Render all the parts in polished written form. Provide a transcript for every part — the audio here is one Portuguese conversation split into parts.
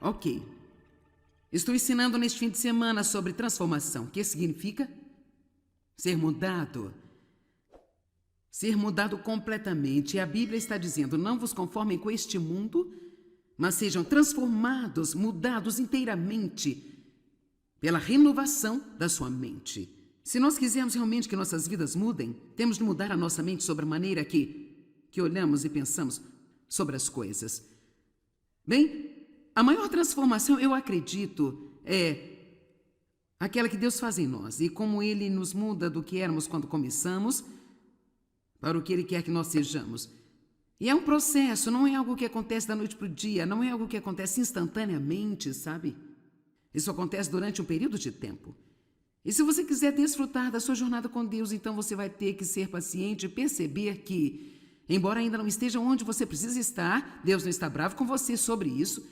Ok. Estou ensinando neste fim de semana sobre transformação. O que significa? Ser mudado. Ser mudado completamente. E a Bíblia está dizendo, não vos conformem com este mundo, mas sejam transformados, mudados inteiramente pela renovação da sua mente. Se nós quisermos realmente que nossas vidas mudem, temos de mudar a nossa mente sobre a maneira que olhamos e pensamos sobre as coisas. Bem, a maior transformação, eu acredito, é aquela que Deus faz em nós. E como Ele nos muda do que éramos quando começamos para o que Ele quer que nós sejamos. E é um processo, não é algo que acontece da noite para o dia, não é algo que acontece instantaneamente, sabe? Isso acontece durante um período de tempo. E se você quiser desfrutar da sua jornada com Deus, então você vai ter que ser paciente e perceber que, embora ainda não esteja onde você precisa estar, Deus não está bravo com você sobre isso.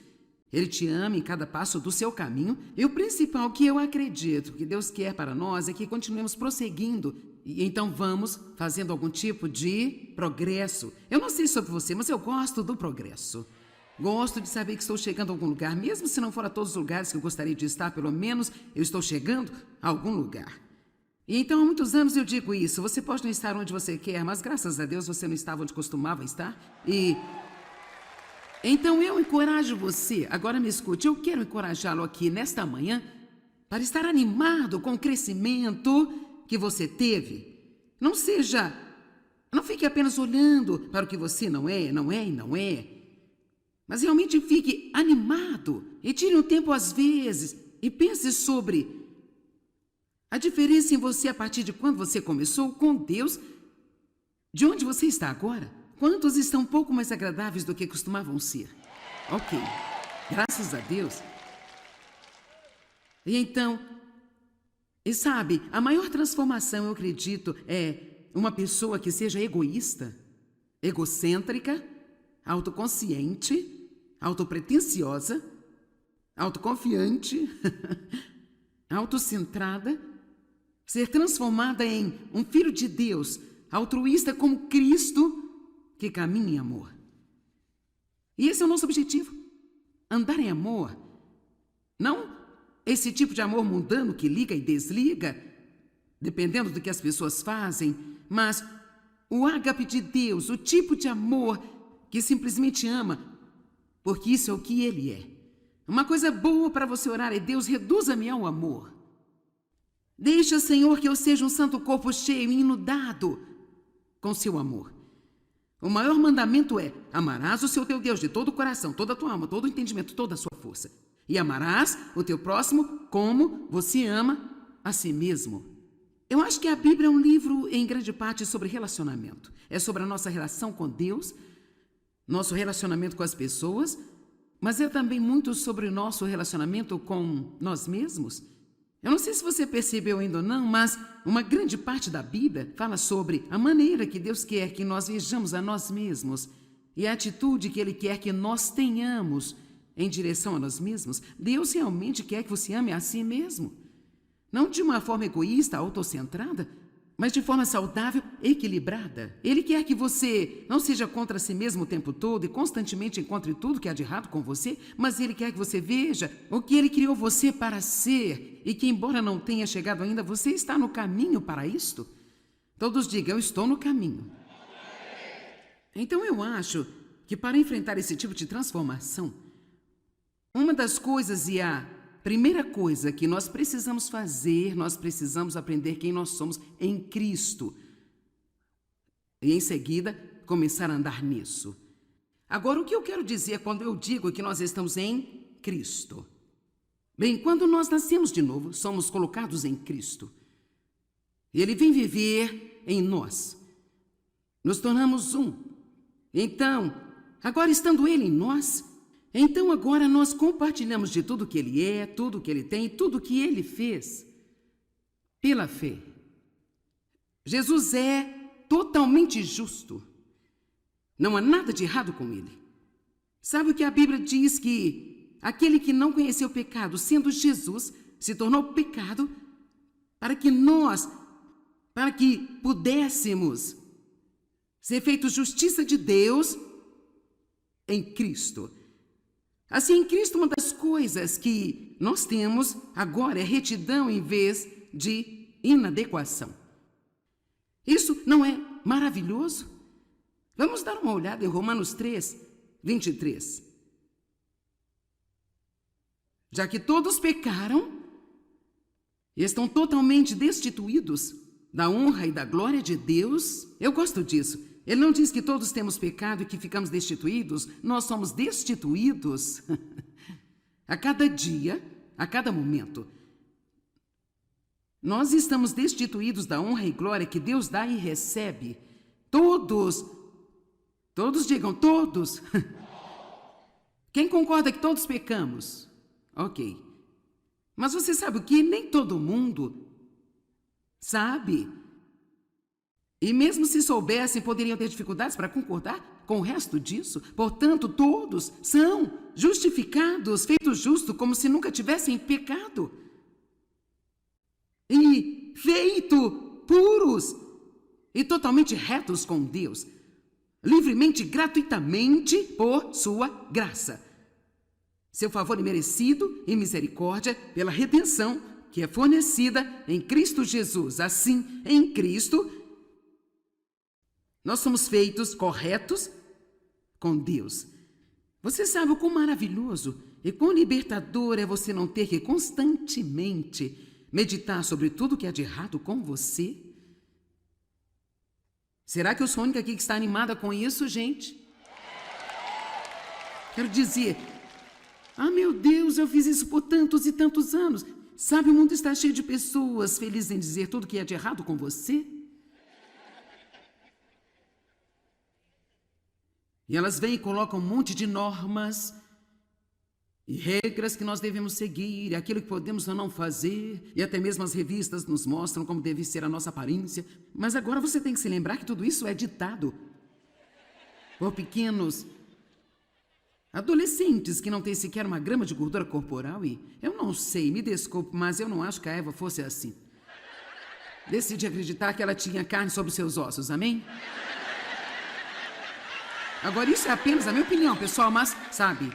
Ele te ama em cada passo do seu caminho. E o principal que eu acredito que Deus quer para nós é que continuemos prosseguindo. E então vamos fazendo algum tipo de progresso. Eu não sei sobre você, mas eu gosto do progresso. Gosto de saber que estou chegando a algum lugar, mesmo se não for a todos os lugares que eu gostaria de estar, pelo menos eu estou chegando a algum lugar. E então há muitos anos eu digo isso, você pode não estar onde você quer, mas graças a Deus você não estava onde costumava estar. E então eu encorajo você, agora me escute, eu quero encorajá-lo aqui nesta manhã para estar animado com o crescimento que você teve. Não fique apenas olhando para o que você não é, mas realmente fique animado e tire um tempo às vezes e pense sobre a diferença em você a partir de quando você começou com Deus, de onde você está agora. Quantos estão um pouco mais agradáveis do que costumavam ser? Ok, graças a Deus. E então, e sabe, a maior transformação, eu acredito, é uma pessoa que seja egoísta, egocêntrica, autoconsciente, autopretensiosa, autoconfiante, autocentrada, ser transformada em um filho de Deus, altruísta como Cristo, que caminha em amor. E esse é o nosso objetivo, andar em amor. Não esse tipo de amor mundano que liga e desliga, dependendo do que as pessoas fazem, mas o ágape de Deus, o tipo de amor que simplesmente ama, porque isso é o que Ele é. Uma coisa boa para você orar é: Deus, reduza-me ao amor. Deixa, Senhor, que eu seja um santo corpo cheio e inundado com seu amor. O maior mandamento é: amarás o seu teu Deus de todo o coração, toda a tua alma, todo o entendimento, toda a sua força. E amarás o teu próximo como você ama a si mesmo. Eu acho que a Bíblia é um livro, em grande parte, sobre relacionamento. É sobre a nossa relação com Deus, nosso relacionamento com as pessoas, mas é também muito sobre o nosso relacionamento com nós mesmos. Eu não sei se você percebeu ainda ou não, mas uma grande parte da Bíblia fala sobre a maneira que Deus quer que nós vejamos a nós mesmos e a atitude que Ele quer que nós tenhamos em direção a nós mesmos. Deus realmente quer que você ame a si mesmo. Não de uma forma egoísta, autocentrada, mas de forma saudável, equilibrada. Ele quer que você não seja contra si mesmo o tempo todo e constantemente encontre tudo que há de errado com você, mas Ele quer que você veja o que Ele criou você para ser e que, embora não tenha chegado ainda, você está no caminho para isto. Todos digam: eu estou no caminho. Então eu acho que para enfrentar esse tipo de transformação, uma das coisas e a primeira coisa que nós precisamos fazer, nós precisamos aprender quem nós somos em Cristo. E em seguida, começar a andar nisso. Agora, o que eu quero dizer quando eu digo que nós estamos em Cristo? Bem, quando nós nascemos de novo, somos colocados em Cristo. E Ele vem viver em nós. Nos tornamos um. Então, agora estando Ele em nós, então agora nós compartilhamos de tudo que Ele é, tudo que Ele tem, tudo que Ele fez, pela fé. Jesus é totalmente justo. Não há nada de errado com Ele. Sabe o que a Bíblia diz? Que aquele que não conheceu o pecado, sendo Jesus, se tornou pecado para que pudéssemos ser feitos justiça de Deus em Cristo. Assim, em Cristo, uma das coisas que nós temos agora é retidão em vez de inadequação. Isso não é maravilhoso? Vamos dar uma olhada em Romanos 3, 23. Já que todos pecaram e estão totalmente destituídos da honra e da glória de Deus, eu gosto disso. Ele não diz que todos temos pecado e que ficamos destituídos, nós somos destituídos a cada dia, a cada momento. Nós estamos destituídos da honra e glória que Deus dá e recebe. Todos digam, todos. Quem concorda que todos pecamos? Ok. Mas você sabe o que? Nem todo mundo sabe. E mesmo se soubessem, poderiam ter dificuldades para concordar com o resto disso. Portanto, todos são justificados, feitos justos, como se nunca tivessem pecado. E feitos puros e totalmente retos com Deus. Livremente, gratuitamente, por sua graça. Seu favor imerecido e misericórdia pela redenção que é fornecida em Cristo Jesus. Assim, em Cristo, nós somos feitos corretos com Deus. Você sabe o quão maravilhoso e quão libertador é você não ter que constantemente meditar sobre tudo que há de errado com você? Será que eu sou a única aqui que está animada com isso, gente? Quero dizer, meu Deus, eu fiz isso por tantos e tantos anos. Sabe, o mundo está cheio de pessoas felizes em dizer tudo que há de errado com você. E elas vêm e colocam um monte de normas e regras que nós devemos seguir, aquilo que podemos ou não fazer, e até mesmo as revistas nos mostram como deve ser a nossa aparência. Mas agora você tem que se lembrar que tudo isso é ditado por pequenos adolescentes que não têm sequer uma grama de gordura corporal e eu não sei, me desculpe, mas eu não acho que a Eva fosse assim. Decidi acreditar que ela tinha carne sobre seus ossos, amém? Agora, isso é apenas a minha opinião, pessoal, mas, sabe...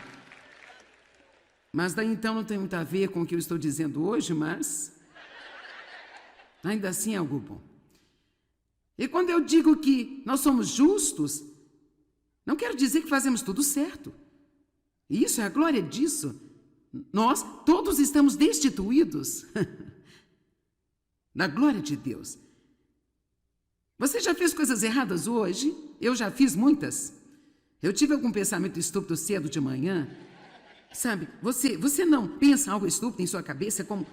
Mas daí então não tem muito a ver com o que eu estou dizendo hoje, mas ainda assim é algo bom. E quando eu digo que nós somos justos, não quero dizer que fazemos tudo certo. E isso é a glória disso. Nós todos estamos destituídos da glória de Deus. Você já fez coisas erradas hoje? Eu já fiz muitas. Eu tive algum pensamento estúpido cedo de manhã. Sabe, você não pensa algo estúpido em sua cabeça, como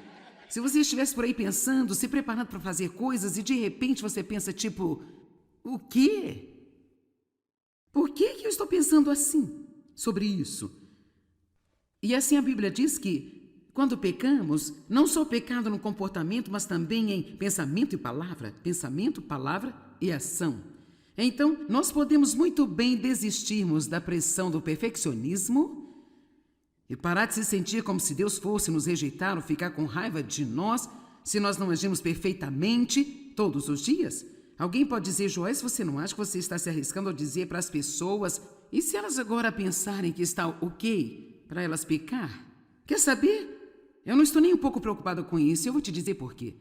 se você estivesse por aí pensando, se preparando para fazer coisas e de repente você pensa tipo, o quê? Por que eu estou pensando assim sobre isso? E assim a Bíblia diz que quando pecamos, não só pecado no comportamento, mas também em pensamento palavra e ação. Então, nós podemos muito bem desistirmos da pressão do perfeccionismo e parar de se sentir como se Deus fosse nos rejeitar ou ficar com raiva de nós se nós não agimos perfeitamente todos os dias. Alguém pode dizer, Joyce, você não acha que você está se arriscando ao dizer para as pessoas, e se elas agora pensarem que está ok para elas pecar? Quer saber? Eu não estou nem um pouco preocupada com isso, eu vou te dizer por quê.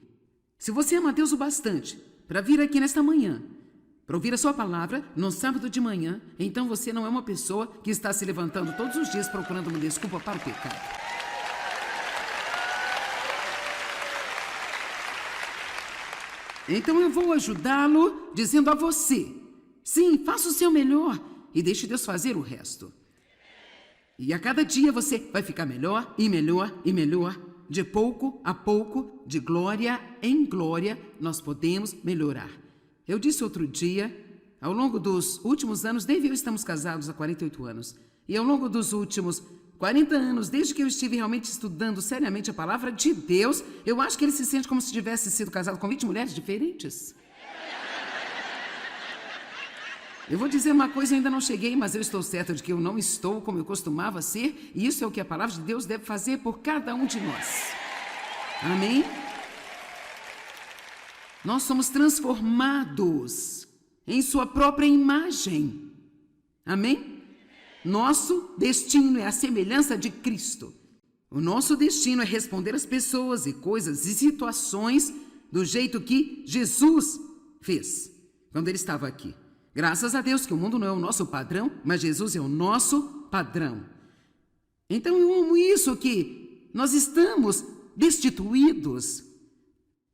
Se você ama Deus o bastante para vir aqui nesta manhã, para ouvir a sua palavra no sábado de manhã, então você não é uma pessoa que está se levantando todos os dias procurando uma desculpa para o pecado. Então eu vou ajudá-lo dizendo a você, sim, faça o seu melhor e deixe Deus fazer o resto. E a cada dia você vai ficar melhor e melhor e melhor. De pouco a pouco, de glória em glória, nós podemos melhorar. Eu disse outro dia, ao longo dos últimos anos, Dave e eu estamos casados há 48 anos, e ao longo dos últimos 40 anos, desde que eu estive realmente estudando seriamente a palavra de Deus, eu acho que ele se sente como se tivesse sido casado com 20 mulheres diferentes. Eu vou dizer uma coisa, eu ainda não cheguei, mas eu estou certa de que eu não estou como eu costumava ser, e isso é o que a palavra de Deus deve fazer por cada um de nós. Amém? Nós somos transformados em sua própria imagem. Amém? Nosso destino é a semelhança de Cristo. O nosso destino é responder às pessoas e coisas e situações do jeito que Jesus fez quando ele estava aqui. Graças a Deus que o mundo não é o nosso padrão, mas Jesus é o nosso padrão. Então eu amo isso, que nós estamos destituídos.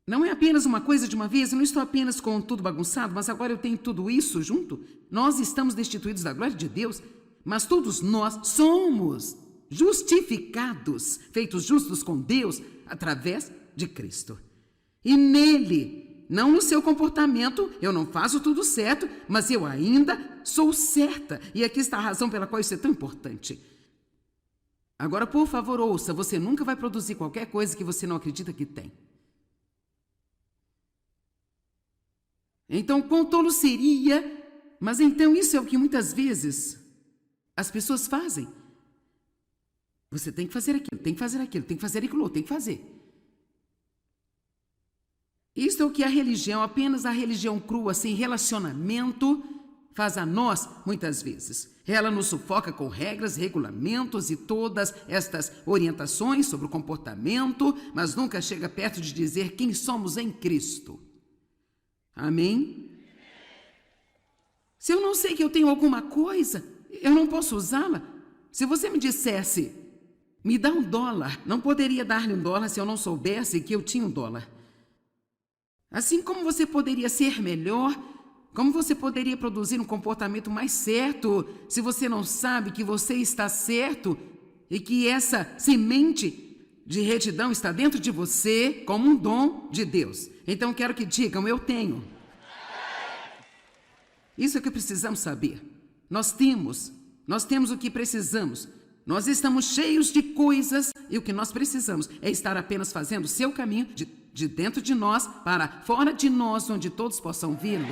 Não é apenas uma coisa de uma vez, eu não estou apenas com tudo bagunçado, mas agora eu tenho tudo isso junto. Nós estamos destituídos da glória de Deus, mas todos nós somos justificados, feitos justos com Deus, através de Cristo. E nele, não no seu comportamento, eu não faço tudo certo, mas eu ainda sou certa. E aqui está a razão pela qual isso é tão importante. Agora, por favor, ouça, você nunca vai produzir qualquer coisa que você não acredita que tem. Então, quão tolo seria, mas então isso é o que muitas vezes as pessoas fazem. Você tem que fazer aquilo, tem que fazer aquilo, tem que fazer aquilo, tem que fazer. Isso é o que a religião, apenas a religião crua, sem relacionamento, faz a nós muitas vezes. Ela nos sufoca com regras, regulamentos e todas estas orientações sobre o comportamento, mas nunca chega perto de dizer quem somos em Cristo. Amém? Se eu não sei que eu tenho alguma coisa, eu não posso usá-la. Se você me dissesse, me dá $1, não poderia dar-lhe $1 se eu não soubesse que eu tinha $1. Assim como você poderia ser melhor, como você poderia produzir um comportamento mais certo se você não sabe que você está certo e que essa semente de retidão está dentro de você como um dom de Deus. Então quero que digam, eu tenho. Isso é o que precisamos saber. Nós temos o que precisamos. Nós estamos cheios de coisas e o que nós precisamos é estar apenas fazendo o seu caminho de dentro de nós para fora de nós, onde todos possam vê-lo.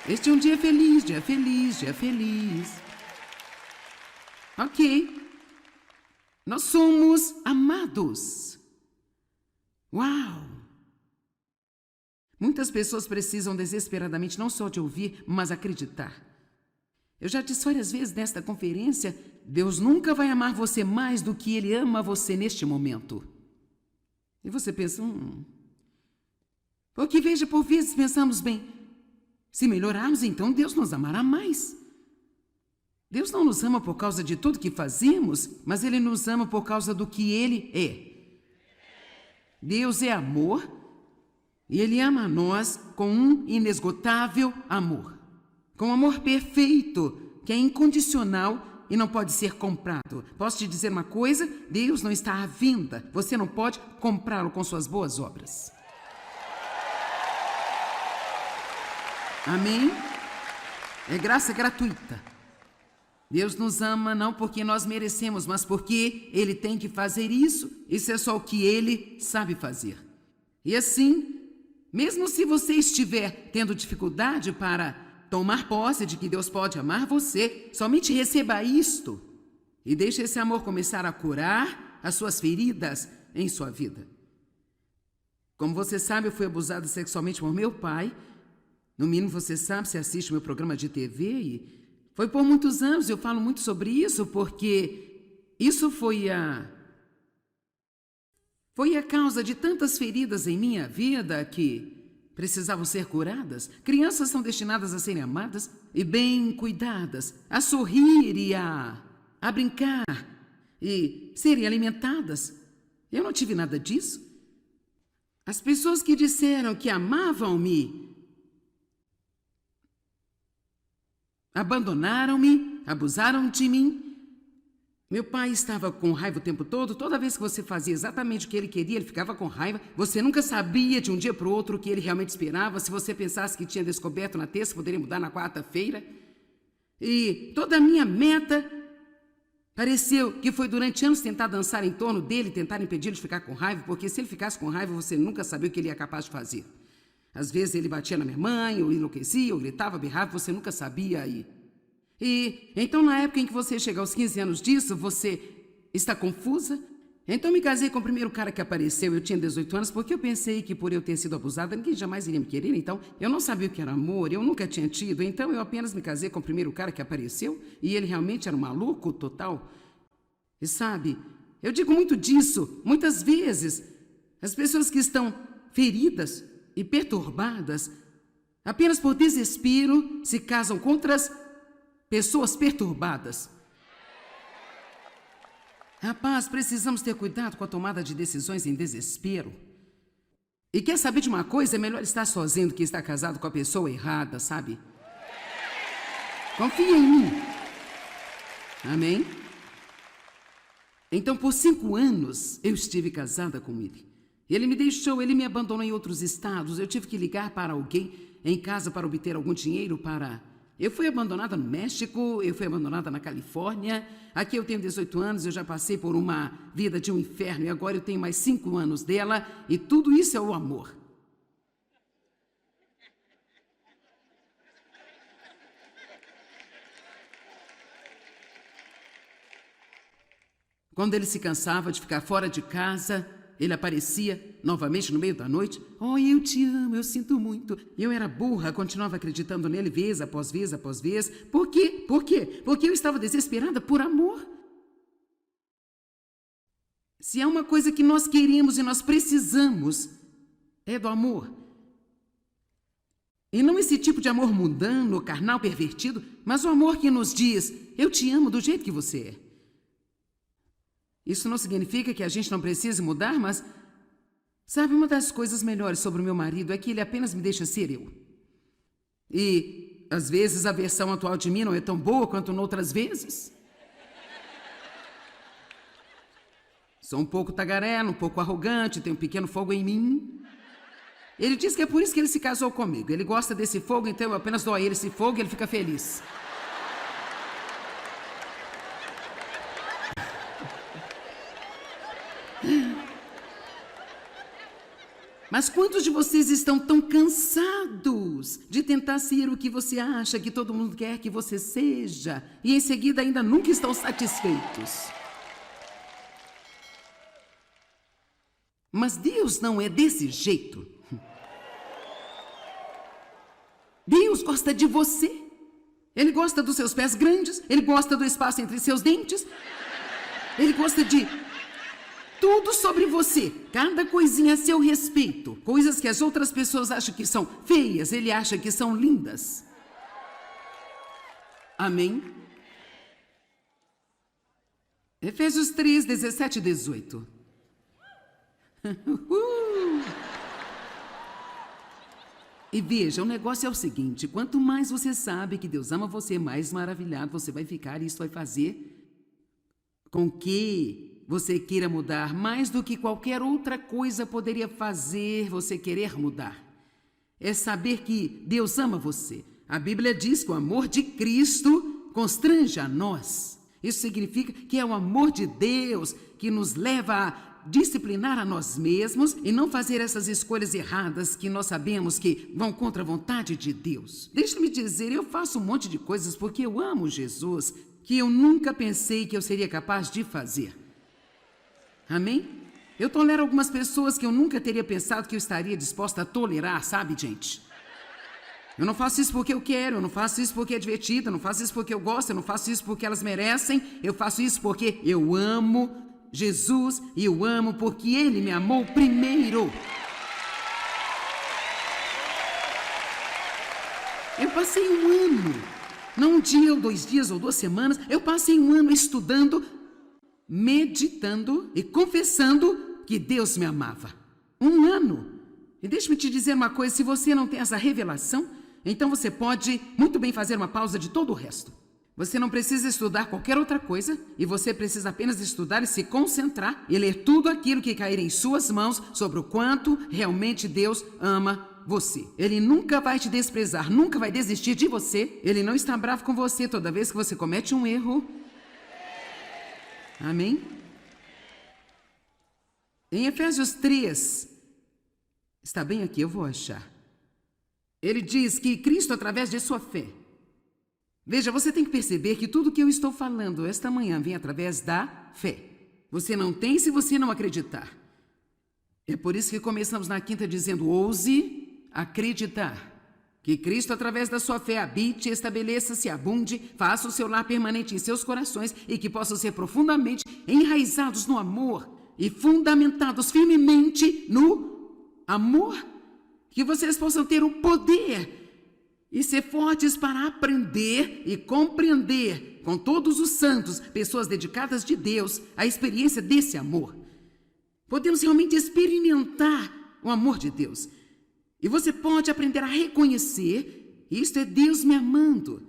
Este é um dia feliz, dia feliz, dia feliz. Ok. Nós somos amados. Uau! Muitas pessoas precisam desesperadamente não só de ouvir, mas acreditar. Eu já disse várias vezes nesta conferência, Deus nunca vai amar você mais do que Ele ama você neste momento. E você pensa, Porque veja, por vezes pensamos bem, se melhorarmos, então Deus nos amará mais. Deus não nos ama por causa de tudo que fazemos, mas Ele nos ama por causa do que Ele é. Deus é amor e Ele ama a nós com um inesgotável amor. Com um amor perfeito, que é incondicional e não pode ser comprado. Posso te dizer uma coisa? Deus não está à venda. Você não pode comprá-lo com suas boas obras. Amém? É graça gratuita. Deus nos ama não porque nós merecemos, mas porque Ele tem que fazer isso. Isso é só o que Ele sabe fazer. E assim, mesmo se você estiver tendo dificuldade para tomar posse de que Deus pode amar você, somente receba isto e deixe esse amor começar a curar as suas feridas em sua vida. Como você sabe, eu fui abusada sexualmente por meu pai. No mínimo você sabe, você assiste o meu programa de TV e foi por muitos anos, eu falo muito sobre isso, porque isso foi a causa de tantas feridas em minha vida que precisavam ser curadas. Crianças são destinadas a serem amadas e bem cuidadas, a sorrir e a brincar e serem alimentadas. Eu não tive nada disso. As pessoas que disseram que amavam-me abandonaram-me, abusaram de mim. Meu pai estava com raiva o tempo todo. Toda vez que você fazia exatamente o que ele queria, ele ficava com raiva. Você nunca sabia de um dia para o outro o que ele realmente esperava. Se você pensasse que tinha descoberto na terça, poderia mudar na quarta-feira. E toda a minha meta pareceu que foi durante anos tentar dançar em torno dele, tentar impedi-lo de ficar com raiva, porque se ele ficasse com raiva, você nunca sabia o que ele ia capaz de fazer. Às vezes ele batia na minha mãe, ou enlouquecia, ou gritava, berrava, você nunca sabia aí. E então, na época em que você chega aos 15 anos disso, você está confusa, Então me casei com o primeiro cara que apareceu. Eu tinha 18 anos porque eu pensei que por eu ter sido abusada, ninguém jamais iria me querer. Então eu não sabia o que era amor, eu nunca tinha tido. Então eu apenas me casei com o primeiro cara que apareceu e ele realmente era um maluco total. E sabe, eu digo muito disso. Muitas vezes as pessoas que estão feridas e perturbadas apenas por desespero se casam com outras pessoas perturbadas. Rapaz, precisamos ter cuidado com a tomada de decisões em desespero. E quer saber de uma coisa? É melhor estar sozinho do que estar casado com a pessoa errada, sabe? Confia em mim. Amém? Então, por 5 anos, eu estive casada com ele. Ele me deixou, ele me abandonou em outros estados. Eu tive que ligar para alguém em casa para obter algum dinheiro para... Eu fui abandonada no México, eu fui abandonada na Califórnia. Aqui eu tenho 18 anos, eu já passei por uma vida de um inferno e agora eu tenho mais 5 anos dela e tudo isso é o amor. Quando ele se cansava de ficar fora de casa, ele aparecia novamente no meio da noite. Oh, eu te amo, eu sinto muito. Eu era burra, continuava acreditando nele vez após vez após vez. Por quê? Por quê? Porque eu estava desesperada por amor. Se há uma coisa que nós queremos e nós precisamos, é do amor. E não esse tipo de amor mundano, carnal, pervertido, mas o amor que nos diz, eu te amo do jeito que você é. Isso não significa que a gente não precise mudar, mas... Sabe, uma das coisas melhores sobre o meu marido é que ele apenas me deixa ser eu. E, às vezes, a versão atual de mim não é tão boa quanto noutras vezes. Sou um pouco tagarela, um pouco arrogante, tenho um pequeno fogo em mim. Ele diz que é por isso que ele se casou comigo. Ele gosta desse fogo, então eu apenas dou a ele esse fogo e ele fica feliz. Mas quantos de vocês estão tão cansados de tentar ser o que você acha que todo mundo quer que você seja e em seguida ainda nunca estão satisfeitos? Mas Deus não é desse jeito. Deus gosta de você. Ele gosta dos seus pés grandes, ele gosta do espaço entre seus dentes, ele gosta de... tudo sobre você, cada coisinha a seu respeito. Coisas que as outras pessoas acham que são feias, ele acha que são lindas. Amém? Efésios 3, 17 e 18. E veja, o negócio é o seguinte, quanto mais você sabe que Deus ama você, mais maravilhado você vai ficar, e isso vai fazer com que você queira mudar mais do que qualquer outra coisa poderia fazer você querer mudar. É saber que Deus ama você. A Bíblia diz que o amor de Cristo constrange a nós. Isso significa que é o amor de Deus que nos leva a disciplinar a nós mesmos e não fazer essas escolhas erradas que nós sabemos que vão contra a vontade de Deus. Deixe-me dizer, eu faço um monte de coisas porque eu amo Jesus, que eu nunca pensei que eu seria capaz de fazer. Amém? Eu tolero algumas pessoas que eu nunca teria pensado que eu estaria disposta a tolerar, sabe, gente? Eu não faço isso porque eu quero, eu não faço isso porque é divertido, eu não faço isso porque eu gosto, eu não faço isso porque elas merecem, eu faço isso porque eu amo Jesus e eu amo porque Ele me amou primeiro. Eu passei um ano, não um dia ou 2 dias ou 2 semanas, eu passei um ano estudando, meditando e confessando que Deus me amava. Um ano. E deixa-me te dizer uma coisa, se você não tem essa revelação, então você pode muito bem fazer uma pausa de todo o resto. Você não precisa estudar qualquer outra coisa e você precisa apenas estudar e se concentrar e ler tudo aquilo que cair em suas mãos sobre o quanto realmente Deus ama você. Ele nunca vai te desprezar, nunca vai desistir de você. Ele não está bravo com você toda vez que você comete um erro. Amém? Em Efésios 3, está bem aqui, eu vou achar. Ele diz que Cristo, através de sua fé. Veja, você tem que perceber que tudo que eu estou falando esta manhã vem através da fé. Você não tem se você não acreditar. É por isso que começamos na quinta dizendo: ouse acreditar. Que Cristo, através da sua fé, habite, estabeleça-se, abunde, faça o seu lar permanente em seus corações e que possam ser profundamente enraizados no amor e fundamentados firmemente no amor. Que vocês possam ter o poder e ser fortes para aprender e compreender com todos os santos, pessoas dedicadas de Deus, a experiência desse amor. Podemos realmente experimentar o amor de Deus. E você pode aprender a reconhecer: isto é Deus me amando.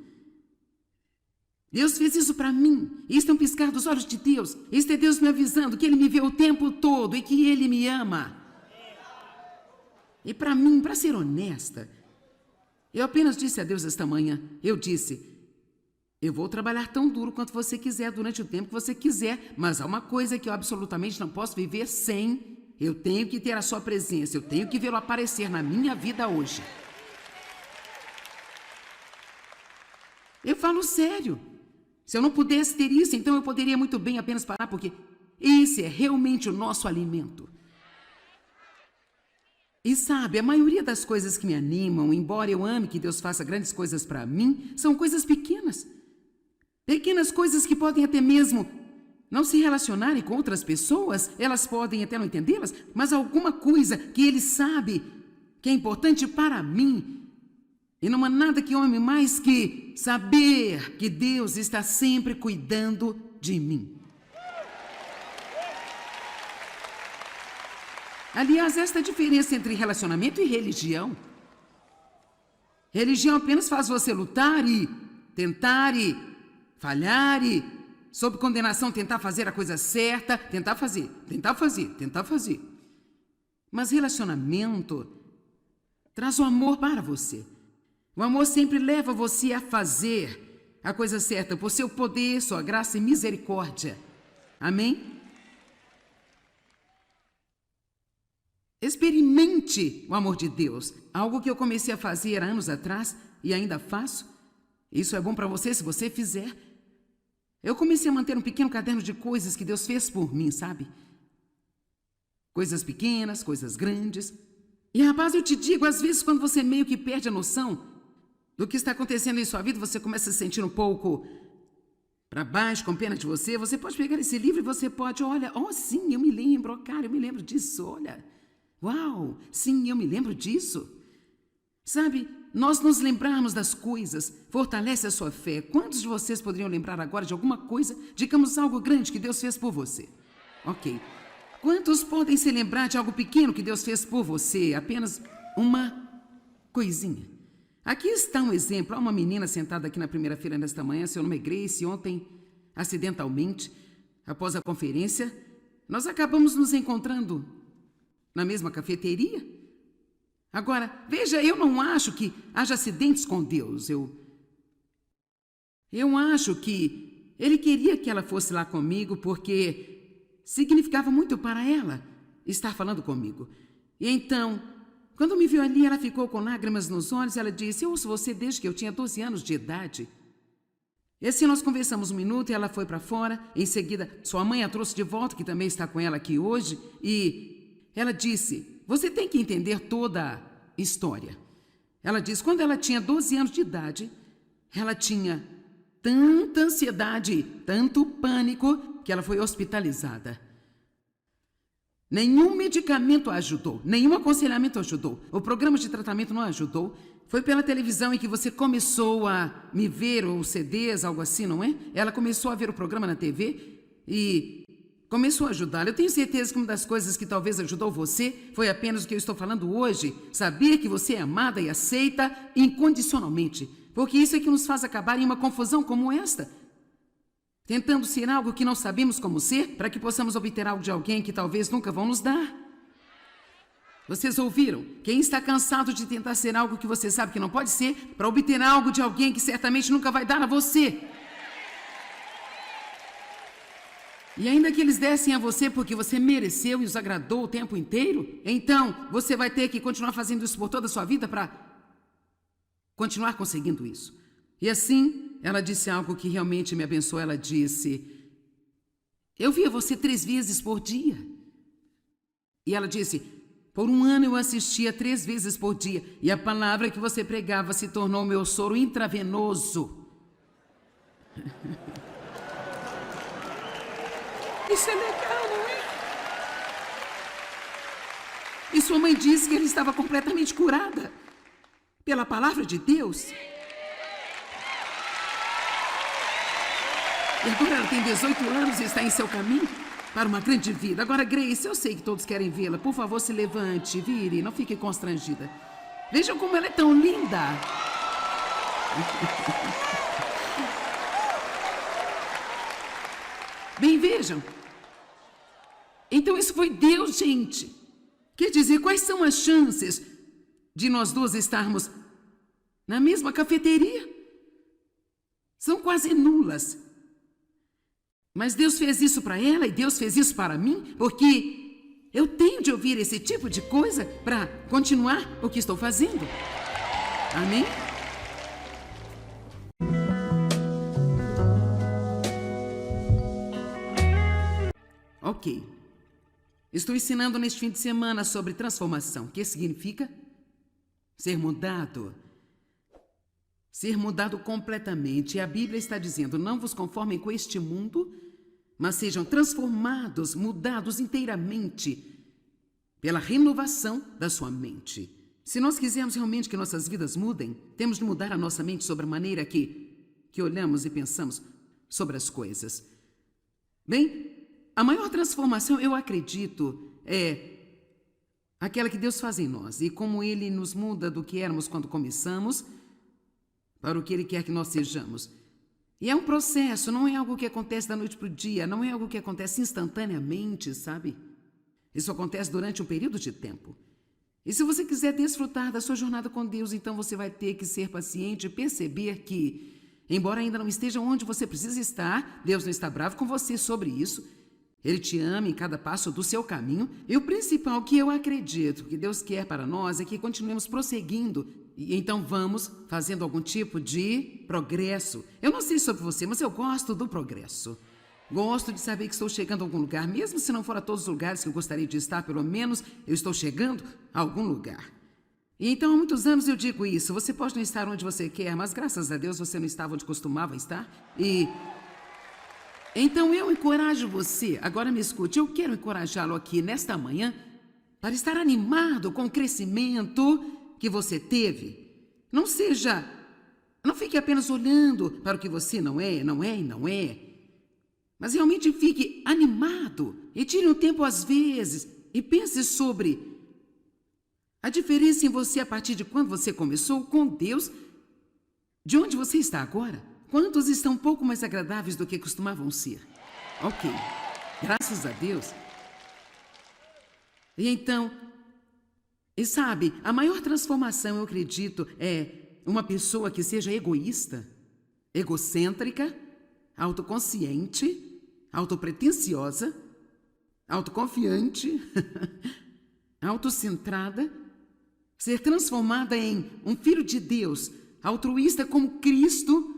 Deus fez isso para mim. Isto é um piscar dos olhos de Deus. Isto é Deus me avisando que Ele me vê o tempo todo e que Ele me ama. E para mim, para ser honesta, eu apenas disse a Deus esta manhã, eu disse: eu vou trabalhar tão duro quanto você quiser, durante o tempo que você quiser, mas há uma coisa que eu absolutamente não posso viver sem. Eu tenho que ter a sua presença, eu tenho que vê-lo aparecer na minha vida hoje. Eu falo sério. Se eu não pudesse ter isso, então eu poderia muito bem apenas parar, porque esse é realmente o nosso alimento. E sabe, a maioria das coisas que me animam, embora eu ame que Deus faça grandes coisas para mim, são coisas pequenas. Pequenas coisas que podem até mesmo não se relacionarem com outras pessoas, elas podem até não entendê-las, mas alguma coisa que Ele sabe que é importante para mim. E não há nada que eu ame mais que saber que Deus está sempre cuidando de mim. Aliás, esta é a diferença entre relacionamento e religião. Religião apenas faz você lutar e tentar e falhar e, sob condenação, tentar fazer a coisa certa, tentar fazer. Mas relacionamento traz o amor para você. O amor sempre leva você a fazer a coisa certa por seu poder, sua graça e misericórdia. Amém? Experimente o amor de Deus. Algo que eu comecei a fazer há anos atrás e ainda faço. Isso é bom para você se você fizer. Eu comecei a manter um pequeno caderno de coisas que Deus fez por mim, sabe? Coisas pequenas, coisas grandes. E rapaz, eu te digo, às vezes quando você meio que perde a noção do que está acontecendo em sua vida, você começa a se sentir um pouco para baixo, com pena de você. Você pode pegar esse livro e você pode, olha, sim, eu me lembro, cara, eu me lembro disso, olha. Uau, sim, eu me lembro disso. Sabe, nós nos lembrarmos das coisas fortalece a sua fé. Quantos de vocês poderiam lembrar agora de alguma coisa, digamos algo grande que Deus fez por você? Ok. Quantos podem se lembrar de algo pequeno que Deus fez por você? Apenas uma coisinha. Aqui está um exemplo. Há uma menina sentada aqui na primeira fila nesta manhã, seu nome é Grace. Ontem, acidentalmente, após a conferência, nós acabamos nos encontrando na mesma cafeteria. Agora, veja, eu não acho que haja acidentes com Deus. Eu acho que Ele queria que ela fosse lá comigo porque significava muito para ela estar falando comigo. E então, quando me viu ali, ela ficou com lágrimas nos olhos. Ela disse: eu ouço você desde que eu tinha 12 anos de idade. E assim nós conversamos um minuto e ela foi para fora. Em seguida, sua mãe a trouxe de volta, que também está com ela aqui hoje. E ela disse: você tem que entender toda a história. Ela disse: quando ela tinha 12 anos de idade, ela tinha tanta ansiedade, tanto pânico, que ela foi hospitalizada. Nenhum medicamento a ajudou, nenhum aconselhamento ajudou. O programa de tratamento não ajudou. Foi pela televisão em que você começou a me ver, ou CDs, algo assim, não é? Ela começou a ver o programa na TV e começou a ajudá-la. Eu tenho certeza que uma das coisas que talvez ajudou você foi apenas o que eu estou falando hoje. Saber que você é amada e aceita incondicionalmente. Porque isso é que nos faz acabar em uma confusão como esta. Tentando ser algo que não sabemos como ser, para que possamos obter algo de alguém que talvez nunca vão nos dar. Vocês ouviram? Quem está cansado de tentar ser algo que você sabe que não pode ser, para obter algo de alguém que certamente nunca vai dar a você. E ainda que eles dessem a você porque você mereceu e os agradou o tempo inteiro, então você vai ter que continuar fazendo isso por toda a sua vida para continuar conseguindo isso. E assim, ela disse algo que realmente me abençoou. Ela disse: Eu via você 3 vezes por dia. E ela disse: por 1 ano eu assistia 3 vezes por dia. E a palavra que você pregava se tornou meu soro intravenoso. Isso é legal, não é? E sua mãe disse que ela estava completamente curada pela palavra de Deus. E agora ela tem 18 anos e está em seu caminho para uma grande vida. Agora, Grace, eu sei que todos querem vê-la. Por favor, se levante, vire, não fique constrangida. Vejam como ela é tão linda. Bem, vejam. Então isso foi Deus, gente. Quer dizer, quais são as chances de nós duas estarmos na mesma cafeteria? São quase nulas. Mas Deus fez isso para ela e Deus fez isso para mim, porque eu tenho de ouvir esse tipo de coisa para continuar o que estou fazendo. Amém? Ok. Estou ensinando neste fim de semana sobre transformação. O que significa? Ser mudado. Ser mudado completamente. E a Bíblia está dizendo: não vos conformem com este mundo, mas sejam transformados, mudados inteiramente pela renovação da sua mente. Se nós quisermos realmente que nossas vidas mudem, temos de mudar a nossa mente sobre a maneira que olhamos e pensamos sobre as coisas. Bem, a maior transformação, eu acredito, é aquela que Deus faz em nós. E como Ele nos muda do que éramos quando começamos para o que Ele quer que nós sejamos. E é um processo, não é algo que acontece da noite para o dia, não é algo que acontece instantaneamente, sabe? Isso acontece durante um período de tempo. E se você quiser desfrutar da sua jornada com Deus, então você vai ter que ser paciente e perceber que, embora ainda não esteja onde você precisa estar, Deus não está bravo com você sobre isso. Ele te ama em cada passo do seu caminho. E o principal que eu acredito que Deus quer para nós é que continuemos prosseguindo. E então vamos fazendo algum tipo de progresso. Eu não sei sobre você, mas eu gosto do progresso. Gosto de saber que estou chegando a algum lugar, mesmo se não for a todos os lugares que eu gostaria de estar, pelo menos eu estou chegando a algum lugar. E então há muitos anos eu digo isso: você pode não estar onde você quer, mas graças a Deus você não estava onde costumava estar. E então eu encorajo você, agora me escute, eu quero encorajá-lo aqui nesta manhã para estar animado com o crescimento que você teve. Não fique apenas olhando para o que você não é, mas realmente fique animado e tire um tempo às vezes e pense sobre a diferença em você a partir de quando você começou com Deus, de onde você está agora. Quantos estão um pouco mais agradáveis do que costumavam ser? Ok, graças a Deus. E então, e sabe, a maior transformação, eu acredito, é uma pessoa que seja egoísta, egocêntrica, autoconsciente, autopretensiosa, autoconfiante, autocentrada, ser transformada em um filho de Deus, altruísta como Cristo,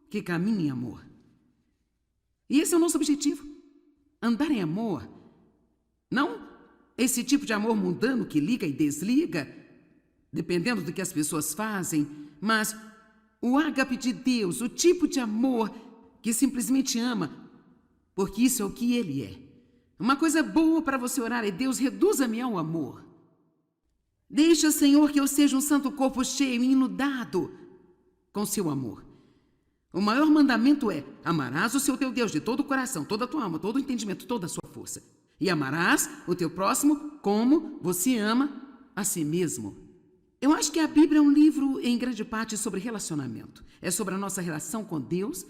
que caminha em amor. E esse é o nosso objetivo, andar em amor. Não esse tipo de amor mundano que liga e desliga, dependendo do que as pessoas fazem, mas o ágape de Deus, o tipo de amor que simplesmente ama, porque isso é o que Ele é. Uma coisa boa para você orar é: Deus, reduza-me ao amor. Deixa, Senhor, que eu seja um santo corpo cheio e inundado com seu amor. O maior mandamento é: amarás o seu teu Deus de todo o coração, toda a tua alma, todo o entendimento, toda a sua força. E amarás o teu próximo como você ama a si mesmo. Eu acho que a Bíblia é um livro, em grande parte, sobre relacionamento. É sobre a nossa relação com Deus,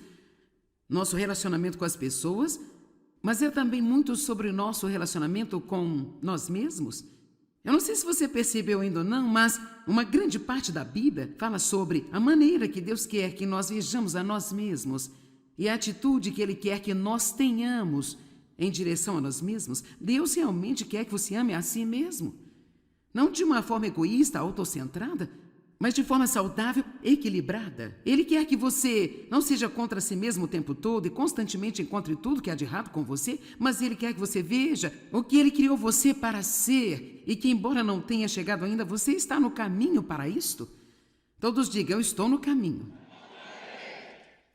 nosso relacionamento com as pessoas, mas é também muito sobre o nosso relacionamento com nós mesmos. Eu não sei se você percebeu ainda ou não, mas uma grande parte da Bíblia fala sobre a maneira que Deus quer que nós vejamos a nós mesmos e a atitude que Ele quer que nós tenhamos em direção a nós mesmos. Deus realmente quer que você ame a si mesmo. Não de uma forma egoísta, autocentrada, mas de forma saudável, equilibrada. Ele quer que você não seja contra si mesmo o tempo todo e constantemente encontre tudo que há de errado com você, mas Ele quer que você veja o que Ele criou você para ser e que, embora não tenha chegado ainda, você está no caminho para isto. Todos digam, eu estou no caminho.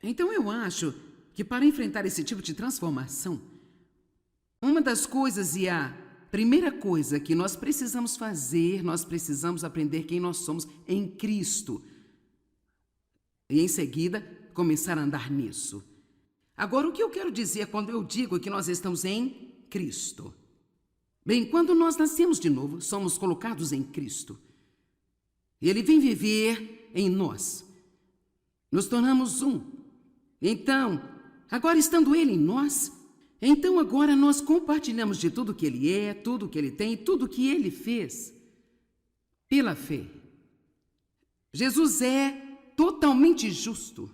Então eu acho que para enfrentar esse tipo de transformação, uma das coisas e a primeira coisa que nós precisamos fazer, nós precisamos aprender quem nós somos em Cristo. E em seguida, começar a andar nisso. Agora, o que eu quero dizer quando eu digo que nós estamos em Cristo? Bem, quando nós nascemos de novo, somos colocados em Cristo. Ele vem viver em nós. Nos tornamos um. Então, agora estando Ele em nós, então agora nós compartilhamos de tudo que Ele é, tudo que Ele tem, tudo que Ele fez, pela fé. Jesus é totalmente justo.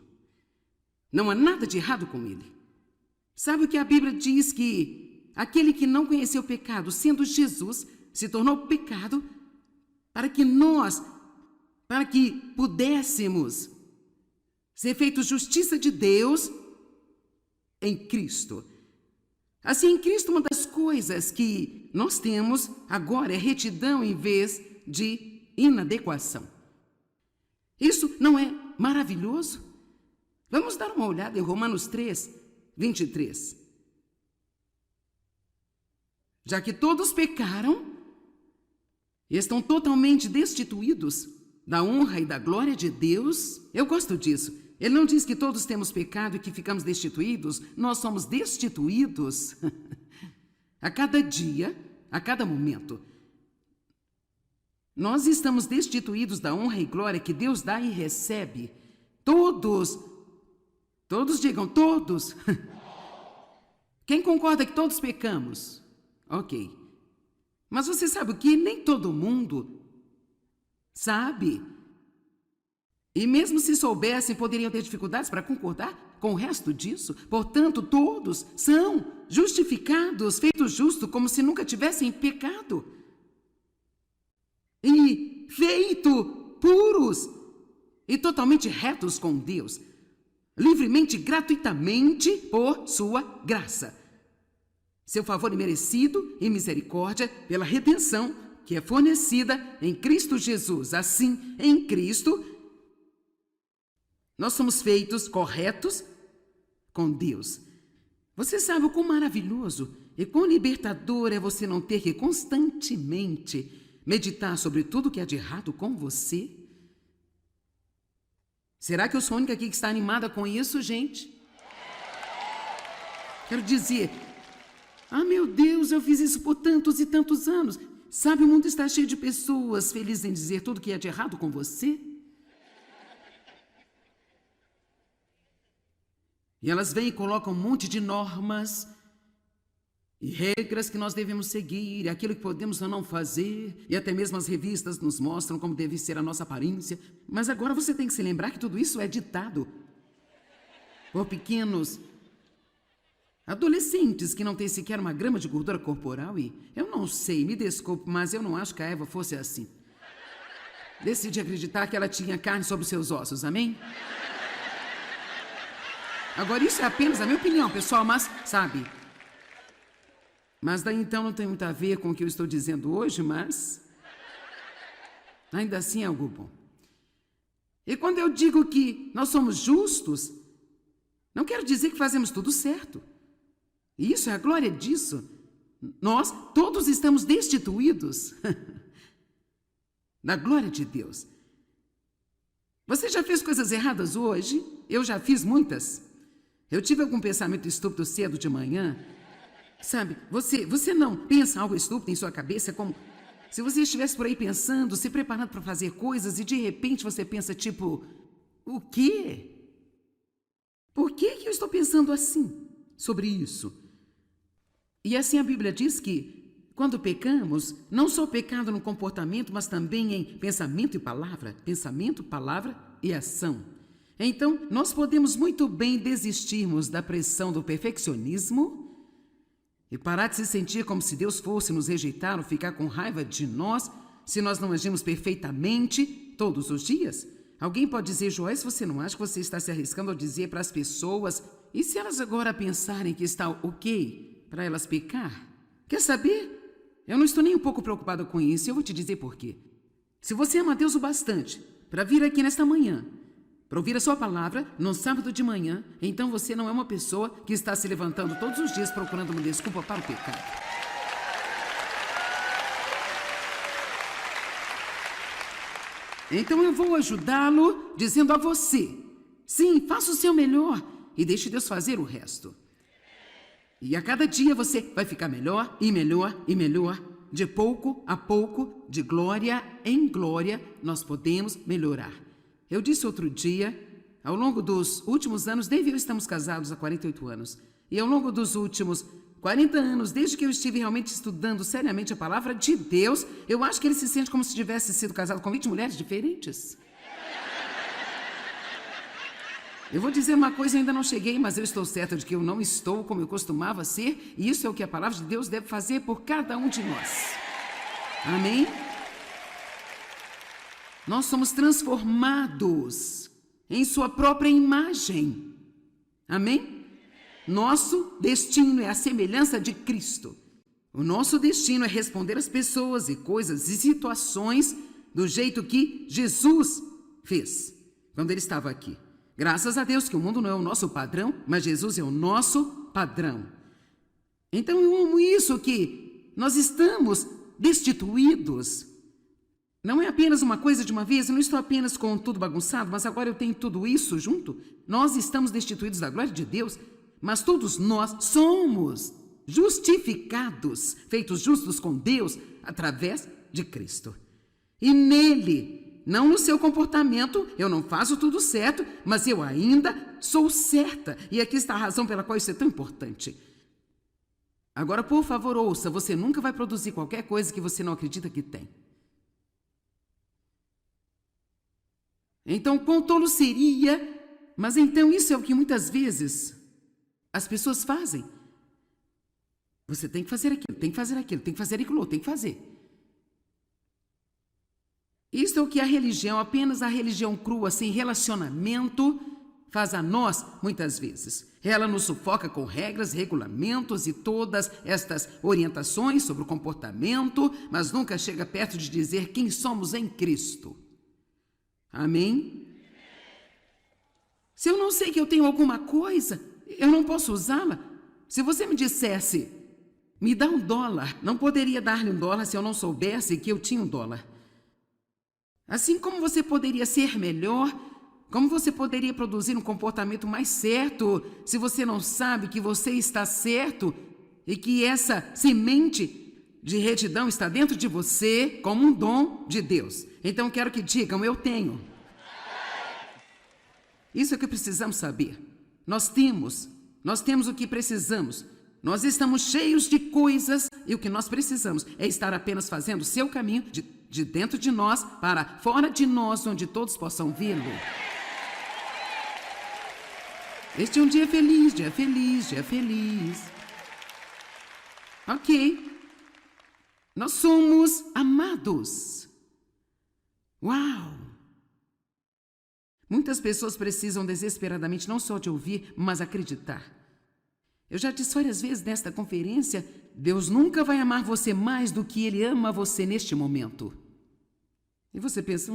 Não há nada de errado com Ele. Sabe o que a Bíblia diz? Que aquele que não conheceu o pecado, sendo Jesus, se tornou pecado para que pudéssemos ser feitos justiça de Deus em Cristo. Assim, em Cristo, uma das coisas que nós temos agora é retidão em vez de inadequação. Isso não é maravilhoso? Vamos dar uma olhada em Romanos 3, 23. Já que todos pecaram e estão totalmente destituídos da honra e da glória de Deus, eu gosto disso. Ele não diz que todos temos pecado e que ficamos destituídos. Nós somos destituídos a cada dia, a cada momento. Nós estamos destituídos da honra e glória que Deus dá e recebe. Todos digam, todos. Quem concorda que todos pecamos? Ok. Mas você sabe o que? Nem todo mundo sabe. E mesmo se soubessem, poderiam ter dificuldades para concordar com o resto disso. Portanto, todos são justificados, feitos justos, como se nunca tivessem pecado. E feitos puros e totalmente retos com Deus. Livremente, gratuitamente, por sua graça. Seu favor imerecido e misericórdia pela redenção que é fornecida em Cristo Jesus. Assim, em Cristo, nós somos feitos corretos com Deus. Você sabe o quão maravilhoso e quão libertador é você não ter que constantemente meditar sobre tudo que há de errado com você? Será que eu sou a única aqui que está animada com isso, gente? Quero dizer, meu Deus, eu fiz isso por tantos e tantos anos. Sabe, o mundo está cheio de pessoas felizes em dizer tudo que há de errado com você. E elas vêm e colocam um monte de normas e regras que nós devemos seguir, aquilo que podemos ou não fazer, e até mesmo as revistas nos mostram como deve ser a nossa aparência. Mas agora você tem que se lembrar que tudo isso é ditado por pequenos adolescentes que não têm sequer uma grama de gordura corporal e eu não sei, me desculpe, mas eu não acho que a Eva fosse assim. Decidi acreditar que ela tinha carne sobre os seus ossos, amém? Agora, isso é apenas a minha opinião, pessoal, mas, sabe? Mas daí então não tem muito a ver com o que eu estou dizendo hoje, mas ainda assim é algo bom. E quando eu digo que nós somos justos, não quero dizer que fazemos tudo certo. E isso é a glória disso. Nós todos estamos destituídos da glória de Deus. Você já fez coisas erradas hoje? Eu já fiz muitas. Eu tive algum pensamento estúpido cedo de manhã. Sabe, você não pensa algo estúpido em sua cabeça, como se você estivesse por aí pensando, se preparando para fazer coisas e de repente você pensa tipo, o quê? Por que eu estou pensando assim sobre isso? E assim a Bíblia diz que quando pecamos, não só pecado no comportamento, mas também em pensamento e palavra e ação. Então, nós podemos muito bem desistirmos da pressão do perfeccionismo e parar de se sentir como se Deus fosse nos rejeitar ou ficar com raiva de nós se nós não agimos perfeitamente todos os dias? Alguém pode dizer, Joyce, você não acha que você está se arriscando ao dizer para as pessoas, e se elas agora pensarem que está ok para elas pecar? Quer saber? Eu não estou nem um pouco preocupada com isso, e eu vou te dizer por quê. Se você ama Deus o bastante para vir aqui nesta manhã, para ouvir a sua palavra no sábado de manhã, então você não é uma pessoa que está se levantando todos os dias procurando uma desculpa para o pecado. Então eu vou ajudá-lo dizendo a você, sim, faça o seu melhor e deixe Deus fazer o resto. E a cada dia você vai ficar melhor e melhor e melhor. De pouco a pouco, de glória em glória, nós podemos melhorar. Eu disse outro dia, ao longo dos últimos anos, Dave e eu estamos casados há 48 anos, e ao longo dos últimos 40 anos, desde que eu estive realmente estudando seriamente a palavra de Deus, eu acho que ele se sente como se tivesse sido casado com 20 mulheres diferentes. Eu vou dizer uma coisa, eu ainda não cheguei, mas eu estou certa de que eu não estou como eu costumava ser, e isso é o que a palavra de Deus deve fazer por cada um de nós. Amém? Nós somos transformados em sua própria imagem. Amém? Nosso destino é a semelhança de Cristo. O nosso destino é responder às pessoas e coisas e situações do jeito que Jesus fez quando ele estava aqui. Graças a Deus que o mundo não é o nosso padrão, mas Jesus é o nosso padrão. Então eu amo isso, que nós estamos destituídos. Não é apenas uma coisa de uma vez, eu não estou apenas com tudo bagunçado, mas agora eu tenho tudo isso junto. Nós estamos destituídos da glória de Deus, mas todos nós somos justificados, feitos justos com Deus, através de Cristo. E nele, não no seu comportamento, eu não faço tudo certo, mas eu ainda sou certa. E aqui está a razão pela qual isso é tão importante. Agora, por favor, ouça, você nunca vai produzir qualquer coisa que você não acredita que tem. Então, quão tolo seria, mas então isso é o que muitas vezes as pessoas fazem. Você tem que fazer aquilo, tem que fazer aquilo, tem que fazer aquilo, tem que fazer. Isto é o que a religião, apenas a religião crua, sem relacionamento, faz a nós muitas vezes. Ela nos sufoca com regras, regulamentos e todas estas orientações sobre o comportamento, mas nunca chega perto de dizer quem somos em Cristo. Amém? Se eu não sei que eu tenho alguma coisa, eu não posso usá-la. Se você me dissesse, me dá $1, não poderia dar-lhe $1 se eu não soubesse que eu tinha $1. Assim como você poderia ser melhor, como você poderia produzir um comportamento mais certo se você não sabe que você está certo e que essa semente de retidão está dentro de você como um dom de Deus. Então quero que digam, eu tenho. Isso é o que precisamos saber. Nós temos o que precisamos. Nós estamos cheios de coisas e o que nós precisamos é estar apenas fazendo o seu caminho de dentro de nós para fora de nós, onde todos possam vê-lo. Este é um dia feliz, dia feliz, dia feliz. Ok. Nós somos amados. Uau! Muitas pessoas precisam desesperadamente não só de ouvir, mas acreditar. Eu já disse várias vezes nesta conferência, Deus nunca vai amar você mais do que Ele ama você neste momento. E você pensa,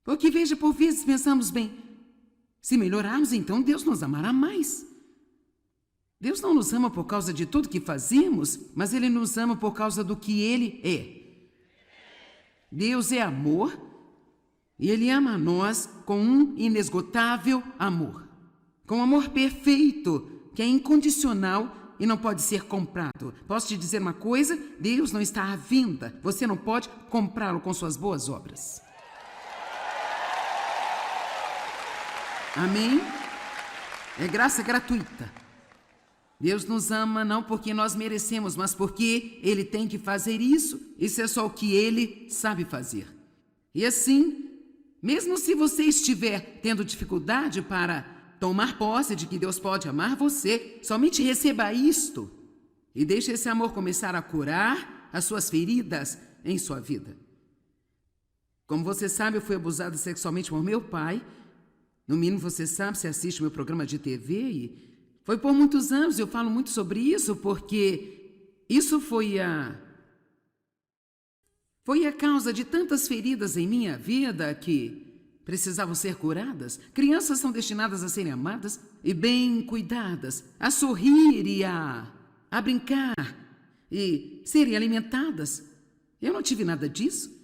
Porque veja, por vezes pensamos bem, se melhorarmos, então Deus nos amará mais. Deus não nos ama por causa de tudo que fazemos, mas Ele nos ama por causa do que Ele é. Deus é amor e Ele ama a nós com um inesgotável amor. Com um amor perfeito, que é incondicional e não pode ser comprado. Posso te dizer uma coisa? Deus não está à venda. Você não pode comprá-lo com suas boas obras. Amém? É graça gratuita. Deus nos ama não porque nós merecemos, mas porque Ele tem que fazer isso. Isso é só o que Ele sabe fazer. E assim, mesmo se você estiver tendo dificuldade para tomar posse de que Deus pode amar você, somente receba isto e deixe esse amor começar a curar as suas feridas em sua vida. Como você sabe, eu fui abusada sexualmente por meu pai. No mínimo você sabe, você assiste meu programa de TV e foi por muitos anos. Eu falo muito sobre isso porque isso foi a causa de tantas feridas em minha vida que precisavam ser curadas. Crianças são destinadas a serem amadas e bem cuidadas, a sorrir e a brincar e serem alimentadas. Eu não tive nada disso.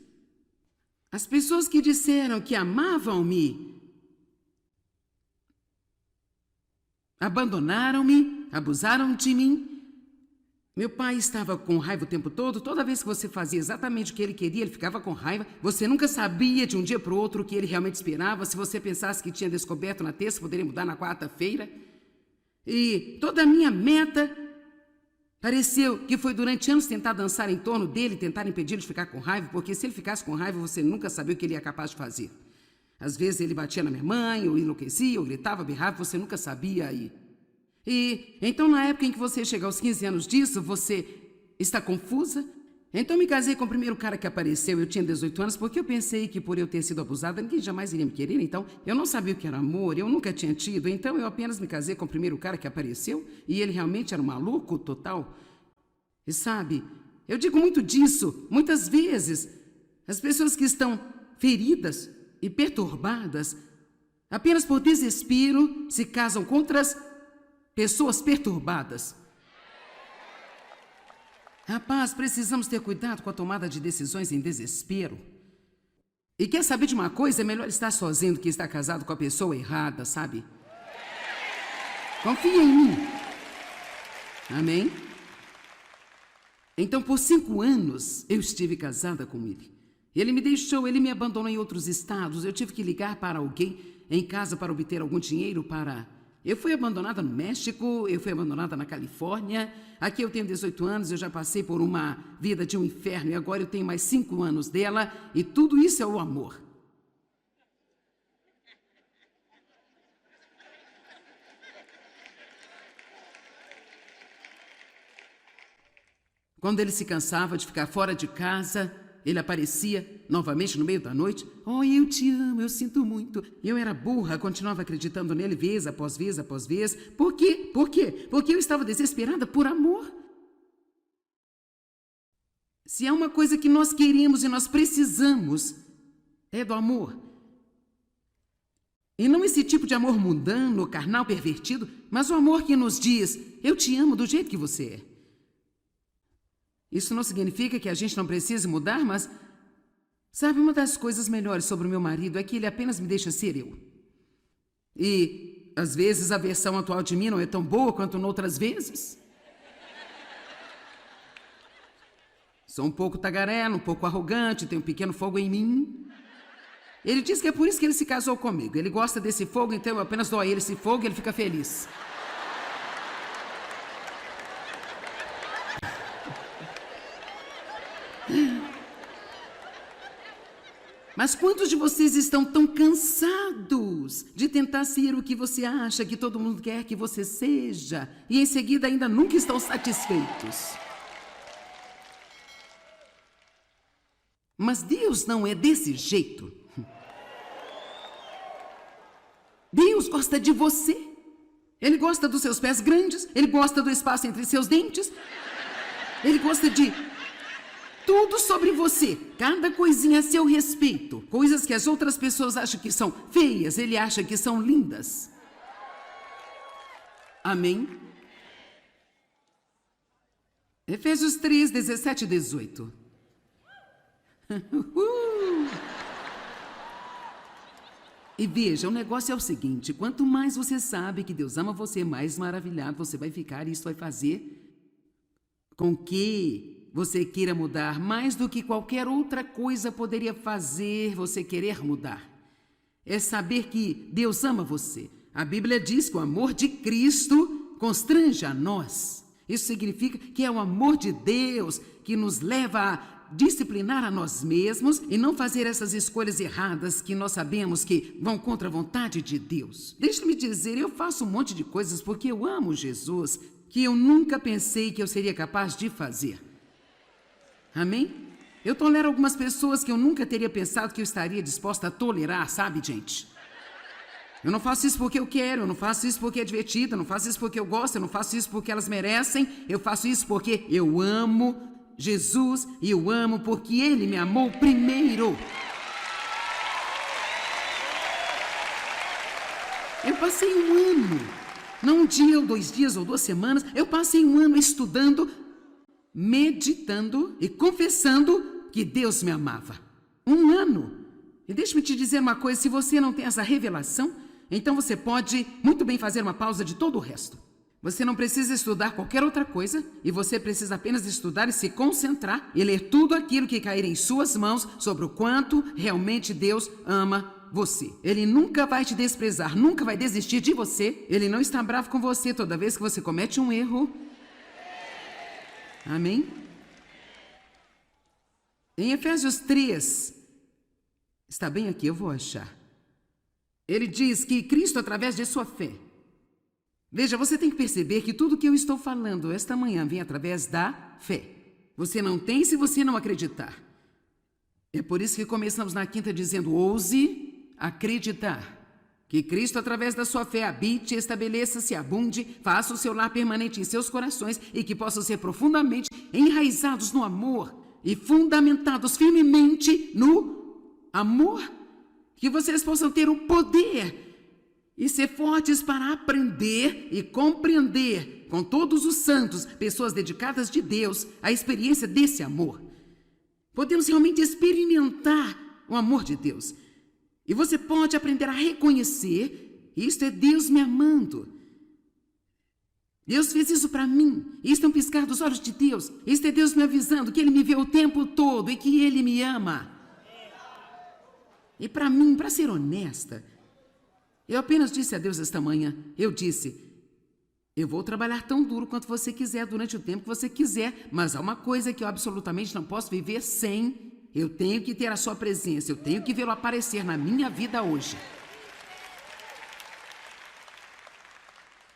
As pessoas que disseram que amavam-me abandonaram-me, abusaram de mim. Meu pai estava com raiva o tempo todo. Toda vez que você fazia exatamente o que ele queria, ele ficava com raiva. Você nunca sabia de um dia para o outro o que ele realmente esperava. Se você pensasse que tinha descoberto na terça, poderia mudar na quarta-feira. E toda a minha meta pareceu que foi durante anos tentar dançar em torno dele, tentar impedi-lo de ficar com raiva, porque se ele ficasse com raiva, você nunca sabia o que ele ia capaz de fazer. Às vezes ele batia na minha mãe, ou enlouquecia, ou gritava, berrava, você nunca sabia aí. E então, na época em que você chega aos 15 anos disso, você está confusa? Então, me casei com o primeiro cara que apareceu. Eu tinha 18 anos, porque eu pensei que por eu ter sido abusada, ninguém jamais iria me querer. Então, eu não sabia o que era amor, eu nunca tinha tido. Então, eu apenas me casei com o primeiro cara que apareceu, e ele realmente era um maluco total. E sabe, eu digo muito disso, muitas vezes. As pessoas que estão feridas e perturbadas, apenas por desespero, se casam com outras pessoas perturbadas. Rapaz, precisamos ter cuidado com a tomada de decisões em desespero. E quer saber de uma coisa? É melhor estar sozinho do que estar casado com a pessoa errada, sabe? Confia em mim. Amém? Então, por 5 anos, eu estive casada com ele. Ele me deixou, ele me abandonou em outros estados. Eu tive que ligar para alguém em casa para obter algum dinheiro para... Eu fui abandonada no México, eu fui abandonada na Califórnia. Aqui eu tenho 18 anos, eu já passei por uma vida de um inferno e agora eu tenho mais 5 anos dela e tudo isso é o amor. Quando ele se cansava de ficar fora de casa, ele aparecia novamente no meio da noite. Oh, eu te amo, eu sinto muito. E eu era burra, continuava acreditando nele vez após vez após vez. Por quê? Por quê? Porque eu estava desesperada por amor. Se há uma coisa que nós queremos e nós precisamos, é do amor. E não esse tipo de amor mundano, carnal, pervertido, mas o amor que nos diz, eu te amo do jeito que você é. Isso não significa que a gente não precise mudar, mas... Sabe, uma das coisas melhores sobre o meu marido é que ele apenas me deixa ser eu. E, às vezes, a versão atual de mim não é tão boa quanto noutras vezes. Sou um pouco tagarela, um pouco arrogante, tenho um pequeno fogo em mim. Ele diz que é por isso que ele se casou comigo. Ele gosta desse fogo, então eu apenas dou a ele esse fogo e ele fica feliz. Mas quantos de vocês estão tão cansados de tentar ser o que você acha que todo mundo quer que você seja e em seguida ainda nunca estão satisfeitos? Mas Deus não é desse jeito. Deus gosta de você. Ele gosta dos seus pés grandes, ele gosta do espaço entre seus dentes, ele gosta de tudo sobre você, cada coisinha a seu respeito. Coisas que as outras pessoas acham que são feias, ele acha que são lindas. Amém? Efésios 3, 17 e 18. E veja, o negócio é o seguinte, quanto mais você sabe que Deus ama você, mais maravilhado você vai ficar, e isso vai fazer com que você queira mudar mais do que qualquer outra coisa poderia fazer você querer mudar. É saber que Deus ama você. A Bíblia diz que o amor de Cristo constrange a nós. Isso significa que é o amor de Deus que nos leva a disciplinar a nós mesmos e não fazer essas escolhas erradas que nós sabemos que vão contra a vontade de Deus. Deixe-me dizer, eu faço um monte de coisas porque eu amo Jesus que eu nunca pensei que eu seria capaz de fazer. Amém? Eu tolero algumas pessoas que eu nunca teria pensado que eu estaria disposta a tolerar, sabe, gente? Eu não faço isso porque eu quero, eu não faço isso porque é divertido, eu não faço isso porque eu gosto, eu não faço isso porque elas merecem, eu faço isso porque eu amo Jesus e eu amo porque Ele me amou primeiro. Eu passei um ano, não um dia ou 2 dias ou 2 semanas, eu passei um ano estudando, meditando e confessando que Deus me amava. Um ano. E deixa-me te dizer uma coisa, se você não tem essa revelação, então você pode muito bem fazer uma pausa de todo o resto. Você não precisa estudar qualquer outra coisa e você precisa apenas estudar e se concentrar e ler tudo aquilo que cair em suas mãos sobre o quanto realmente Deus ama você. Ele nunca vai te desprezar, nunca vai desistir de você. Ele não está bravo com você toda vez que você comete um erro. Amém? Em Efésios 3, está bem aqui, eu vou achar. Ele diz que Cristo, através de sua fé. Veja, você tem que perceber que tudo que eu estou falando esta manhã vem através da fé. Você não tem se você não acreditar. É por isso que começamos na quinta dizendo, ouse acreditar. Que Cristo, através da sua fé, habite, estabeleça-se, abunde, faça o seu lar permanente em seus corações e que possam ser profundamente enraizados no amor e fundamentados firmemente no amor. Que vocês possam ter o poder e ser fortes para aprender e compreender com todos os santos, pessoas dedicadas de Deus, a experiência desse amor. Podemos realmente experimentar o amor de Deus. E você pode aprender a reconhecer, isto é Deus me amando. Deus fez isso para mim. Isto é um piscar dos olhos de Deus. Isto é Deus me avisando que Ele me vê o tempo todo e que Ele me ama. E para mim, para ser honesta, eu apenas disse a Deus esta manhã, eu disse, eu vou trabalhar tão duro quanto você quiser, durante o tempo que você quiser, mas há uma coisa que eu absolutamente não posso viver sem, eu tenho que ter a sua presença, eu tenho que vê-lo aparecer na minha vida hoje.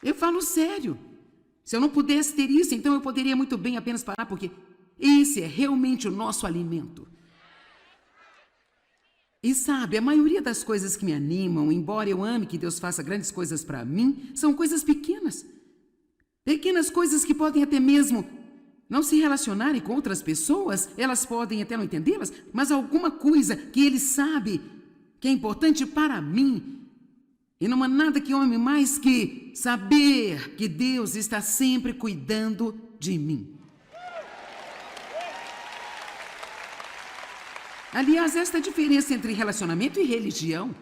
Eu falo sério. Se eu não pudesse ter isso, então eu poderia muito bem apenas parar, porque esse é realmente o nosso alimento. E sabe, a maioria das coisas que me animam, embora eu ame que Deus faça grandes coisas para mim, são coisas pequenas. Pequenas coisas que podem até mesmo não se relacionarem com outras pessoas, elas podem até não entendê-las, mas alguma coisa que Ele sabe que é importante para mim. E não há nada que eu ame mais que saber que Deus está sempre cuidando de mim. Aliás, esta é a diferença entre relacionamento e religião.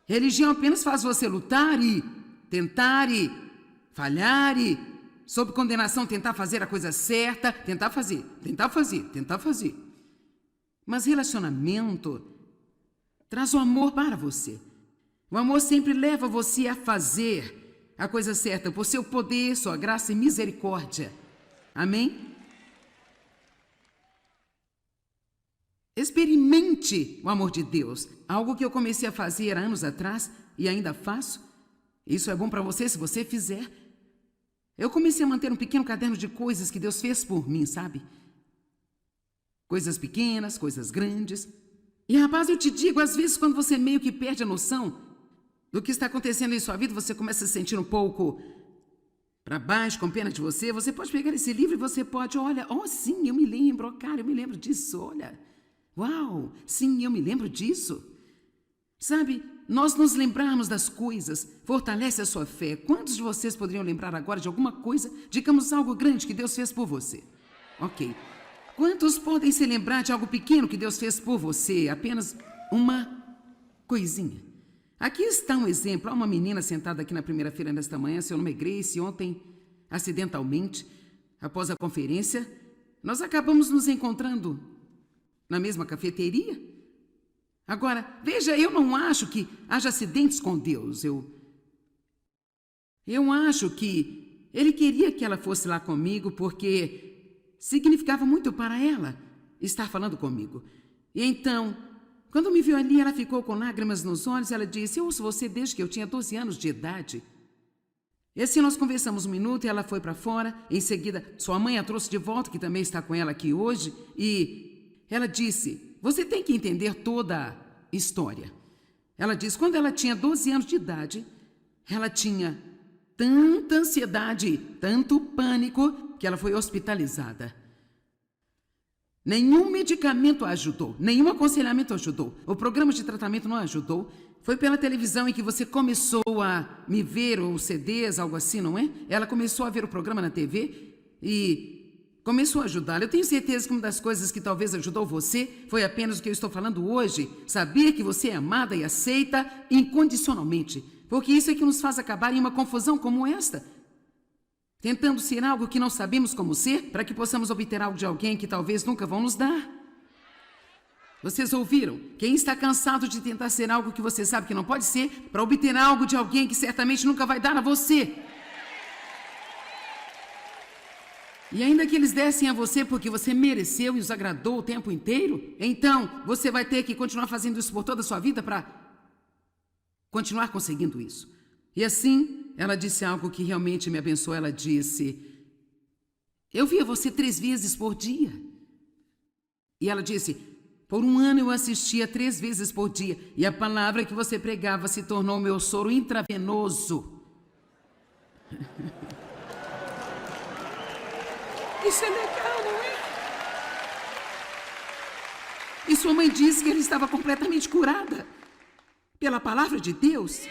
Religião apenas faz você lutar e tentar e falhar e, sob condenação, tentar fazer a coisa certa, tentar fazer. Mas relacionamento traz o amor para você. O amor sempre leva você a fazer a coisa certa por seu poder, sua graça e misericórdia. Amém? Experimente o amor de Deus. Algo que eu comecei a fazer há anos atrás e ainda faço. Isso é bom para você se você fizer. Eu comecei a manter um pequeno caderno de coisas que Deus fez por mim, sabe? Coisas pequenas, coisas grandes. E rapaz, eu te digo, às vezes quando você meio que perde a noção do que está acontecendo em sua vida, você começa a se sentir um pouco para baixo, com pena de você, você pode pegar esse livro e você pode, olha, sim, eu me lembro, cara, eu me lembro disso, olha. Uau, sim, eu me lembro disso. Sabe, nós nos lembrarmos das coisas fortalece a sua fé. Quantos de vocês poderiam lembrar agora de alguma coisa, digamos algo grande que Deus fez por você? Ok. Quantos podem se lembrar de algo pequeno que Deus fez por você? Apenas uma coisinha. Aqui está um exemplo. Há uma menina sentada aqui na primeira fila nesta manhã, seu nome é Grace. Ontem, acidentalmente, após a conferência, nós acabamos nos encontrando na mesma cafeteria. Agora, veja, eu não acho que haja acidentes com Deus. Eu acho que Ele queria que ela fosse lá comigo porque significava muito para ela estar falando comigo. E então, quando me viu ali, ela ficou com lágrimas nos olhos. Ela disse, eu ouço você desde que eu tinha 12 anos de idade. E assim nós conversamos um minuto e ela foi para fora. Em seguida, sua mãe a trouxe de volta, que também está com ela aqui hoje. E ela disse, você tem que entender toda a história. Ela disse, quando ela tinha 12 anos de idade, ela tinha tanta ansiedade, tanto pânico, que ela foi hospitalizada. Nenhum medicamento ajudou, nenhum aconselhamento ajudou. O programa de tratamento não ajudou. Foi pela televisão em que você começou a me ver, ou CDs, algo assim, não é? Ela começou a ver o programa na TV e começou a ajudá-la. Eu tenho certeza que uma das coisas que talvez ajudou você foi apenas o que eu estou falando hoje. Saber que você é amada e aceita incondicionalmente. Porque isso é que nos faz acabar em uma confusão como esta. Tentando ser algo que não sabemos como ser, para que possamos obter algo de alguém que talvez nunca vão nos dar. Vocês ouviram? Quem está cansado de tentar ser algo que você sabe que não pode ser, para obter algo de alguém que certamente nunca vai dar a você. E ainda que eles dessem a você porque você mereceu e os agradou o tempo inteiro, então você vai ter que continuar fazendo isso por toda a sua vida para continuar conseguindo isso. E assim, ela disse algo que realmente me abençoou. Ela disse, eu via você 3 vezes por dia. E ela disse, por 1 ano eu assistia 3 vezes por dia. E a palavra que você pregava se tornou meu soro intravenoso. Isso é legal, não é? E sua mãe disse que ela estava completamente curada pela palavra de Deus.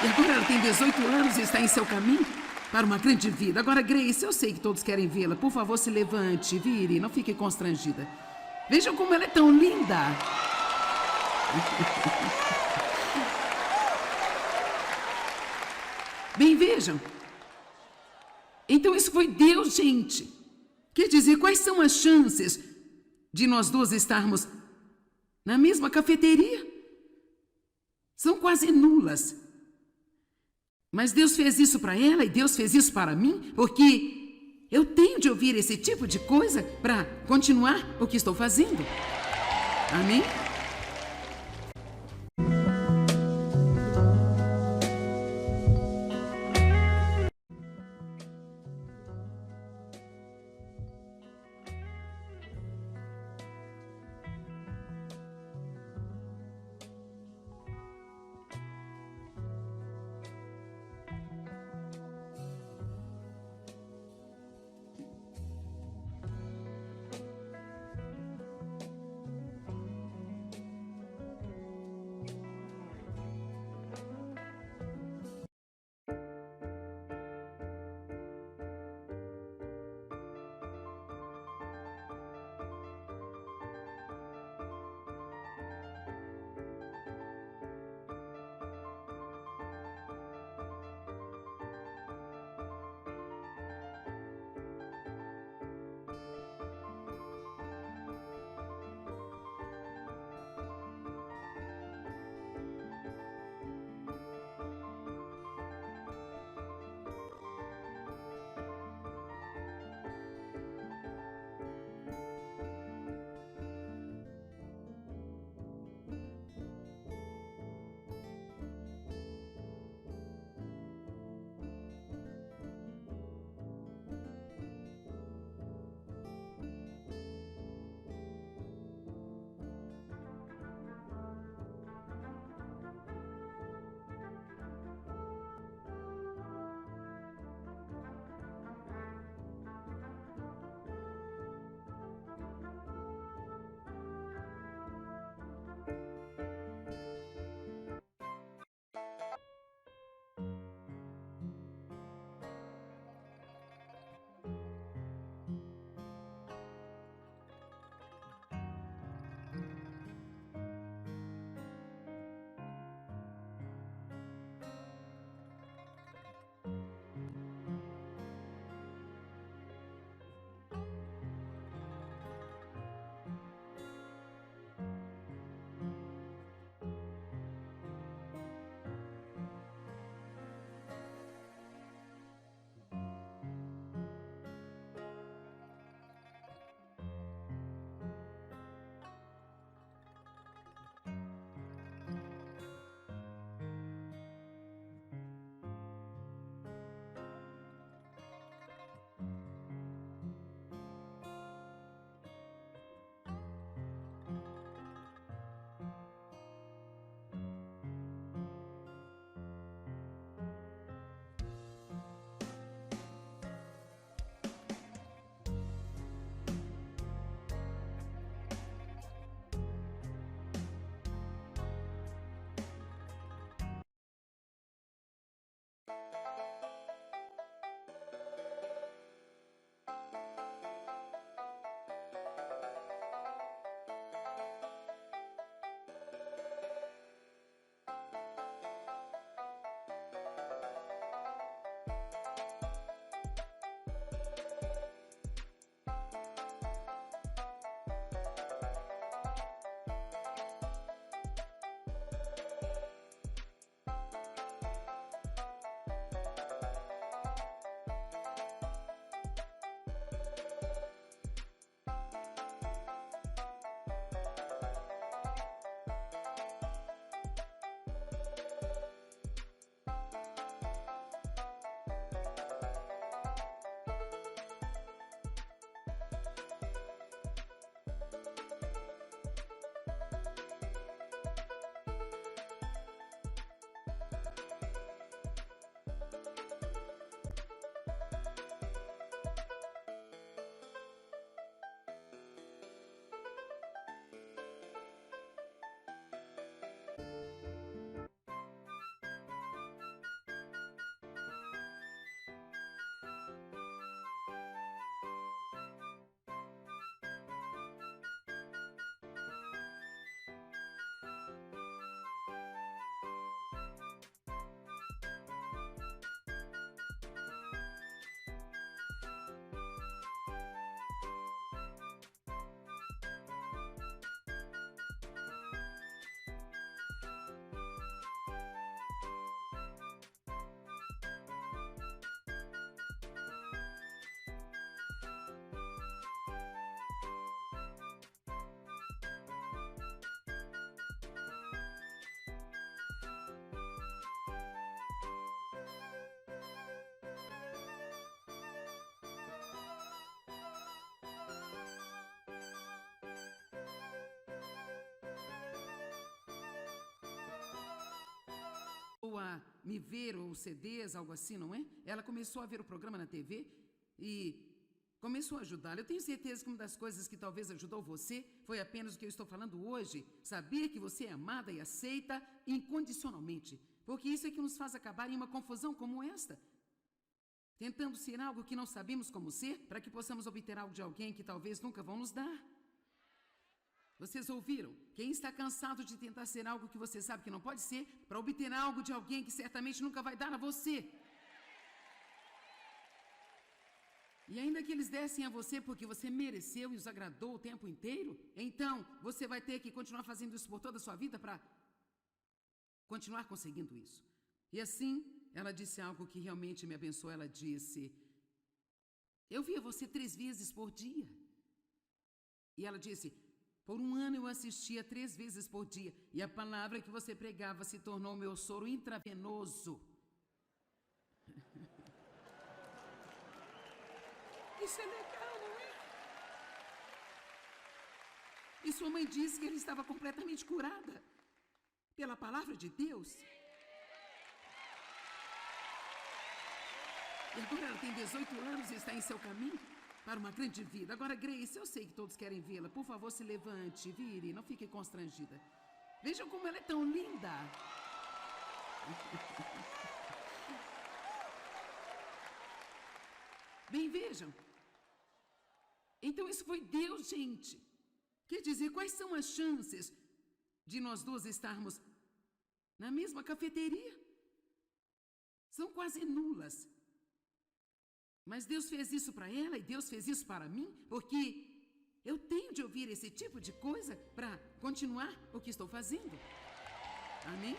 E agora ela tem 18 anos e está em seu caminho para uma grande vida. Agora, Grace, eu sei que todos querem vê-la. Por favor, se levante, vire, não fique constrangida. Vejam como ela é tão linda. Bem, vejam. Então isso foi Deus, gente. Quer dizer, quais são as chances de nós duas estarmos na mesma cafeteria? São quase nulas. Mas Deus fez isso para ela e Deus fez isso para mim, porque eu tenho de ouvir esse tipo de coisa para continuar o que estou fazendo. Amém? a me ver ou CDs, algo assim, não é? Ela começou a ver o programa na TV e começou a ajudá-la. Eu tenho certeza que uma das coisas que talvez ajudou você foi apenas o que eu estou falando hoje. Saber que você é amada e aceita incondicionalmente. Porque isso é que nos faz acabar em uma confusão como esta. Tentando ser algo que não sabemos como ser, para que possamos obter algo de alguém que talvez nunca vão nos dar. Vocês ouviram? Quem está cansado de tentar ser algo que você sabe que não pode ser, para obter algo de alguém que certamente nunca vai dar a você. E ainda que eles dessem a você porque você mereceu e os agradou o tempo inteiro, então você vai ter que continuar fazendo isso por toda a sua vida para continuar conseguindo isso. E assim, ela disse algo que realmente me abençoou. Ela disse: eu via você 3 vezes por dia. E ela disse: por 1 ano eu assistia 3 vezes por dia. E a palavra que você pregava se tornou meu soro intravenoso. Isso é legal, não é? E sua mãe disse que ela estava completamente curada pela palavra de Deus. E agora ela tem 18 anos e está em seu caminho para uma grande vida. Agora, Grace, eu sei que todos querem vê-la. Por favor, se levante, vire, não fique constrangida. Vejam como ela é tão linda. Bem, vejam. Então isso foi Deus, gente. Quer dizer, quais são as chances de nós duas estarmos na mesma cafeteria? São quase nulas. Mas Deus fez isso para ela e Deus fez isso para mim, porque eu tenho de ouvir esse tipo de coisa para continuar o que estou fazendo. Amém?